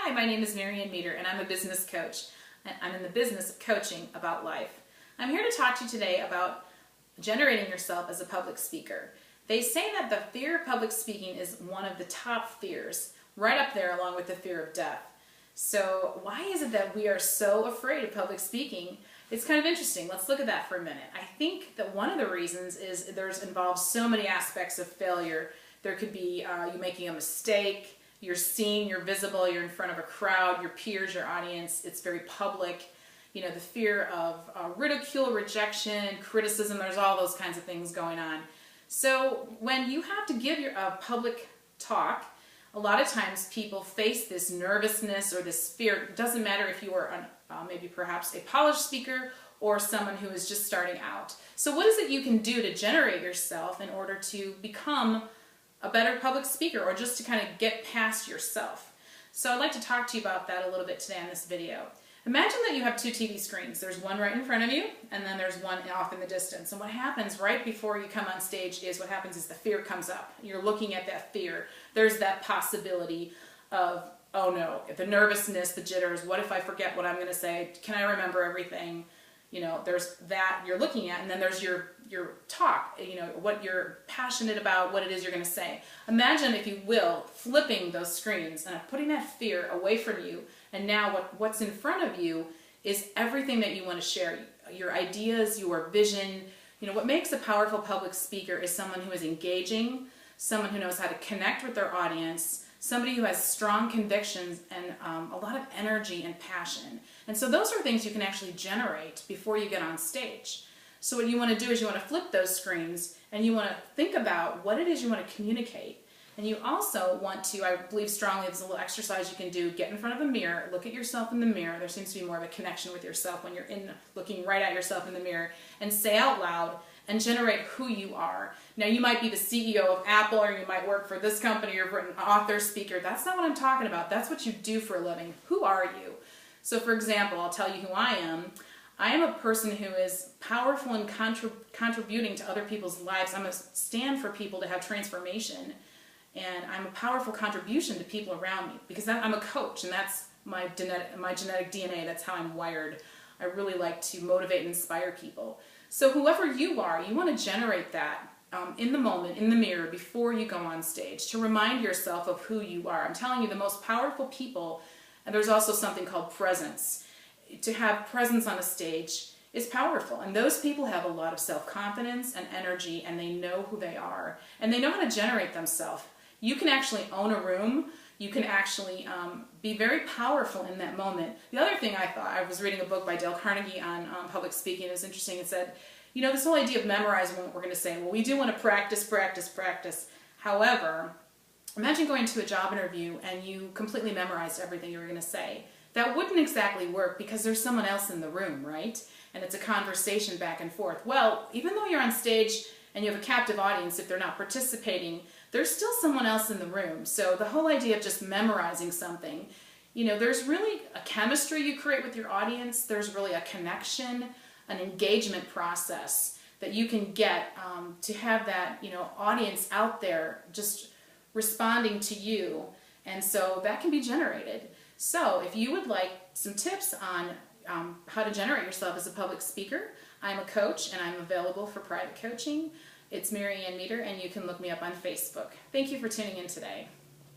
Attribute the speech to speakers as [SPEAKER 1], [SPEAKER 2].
[SPEAKER 1] Hi, my name is Marianne Meeder and I'm a business coach. I'm in the business of coaching about life. I'm here to talk to you today about generating yourself as a public speaker. They say that the fear of public speaking is one of the top fears, right up there along with the fear of death. So why is it that we are so afraid of public speaking? It's kind of interesting. Let's look at that for a minute. I think that one of the reasons is involves so many aspects of failure. There could be you making a mistake, you're seen, you're visible, you're in front of a crowd, your peers, your audience, it's very public. You know, the fear of ridicule, rejection, criticism, there's all those kinds of things going on. So when you have to give a public talk, a lot of times people face this nervousness or this fear. It doesn't matter if you are maybe perhaps a polished speaker or someone who is just starting out. So what is it you can do to generate yourself in order to become a better public speaker, or just to kind of get past yourself? So I'd like to talk to you about that a little bit today on this video. Imagine that you have two TV screens. There's one right in front of you, and then there's one off in the distance. And what happens right before you come on stage is the fear comes up. You're looking at that fear. There's that possibility of, oh no, the nervousness, the jitters, what if I forget what I'm going to say? Can I remember everything? You know, there's that you're looking at, and then there's your talk, you know, what you're passionate about, what it is you're going to say. Imagine, if you will, flipping those screens and putting that fear away from you, and now what's in front of you is everything that you want to share, your ideas, your vision. You know, what makes a powerful public speaker is someone who is engaging, someone who knows how to connect with their audience, somebody who has strong convictions and a lot of energy and passion. And so those are things you can actually generate before you get on stage. So what you want to do is you want to flip those screens and you want to think about what it is you want to communicate. And you also want to, I believe strongly, there's a little exercise you can do. Get in front of a mirror, look at yourself in the mirror. There seems to be more of a connection with yourself when you're looking right at yourself in the mirror, and say out loud and generate who you are. Now, you might be the CEO of Apple, or you might work for this company, or an author, speaker. That's not what I'm talking about. That's what you do for a living. Who are you? So for example, I'll tell you who I am. I am a person who is powerful in contributing to other people's lives. I'm a stand for people to have transformation. And I'm a powerful contribution to people around me, because I'm a coach, and that's my genetic DNA. That's how I'm wired. I really like to motivate and inspire people. So whoever you are, you want to generate that in the moment, in the mirror, before you go on stage, to remind yourself of who you are. I'm telling you, the most powerful people, and there's also something called presence. To have presence on a stage is powerful, and those people have a lot of self-confidence and energy, and they know who they are, and they know how to generate themselves. You can actually own a room. You can actually be very powerful in that moment. The other thing I was reading a book by Dale Carnegie on public speaking. It was interesting. It said, you know, this whole idea of memorizing what we're going to say. Well, we do want to practice, practice, practice. However, imagine going to a job interview and you completely memorized everything you were going to say. That wouldn't exactly work, because there's someone else in the room, right? And it's a conversation back and forth. Well, even though you're on stage and you have a captive audience, if they're not participating, there's still someone else in the room. So the whole idea of just memorizing something, you know, there's really a chemistry you create with your audience. There's really a connection, an engagement process that you can get to have that, you know, audience out there just responding to you. And so that can be generated. So if you would like some tips on how to generate yourself as a public speaker, I'm a coach and I'm available for private coaching. It's Marianne Meeder, and you can look me up on Facebook. Thank you for tuning in today.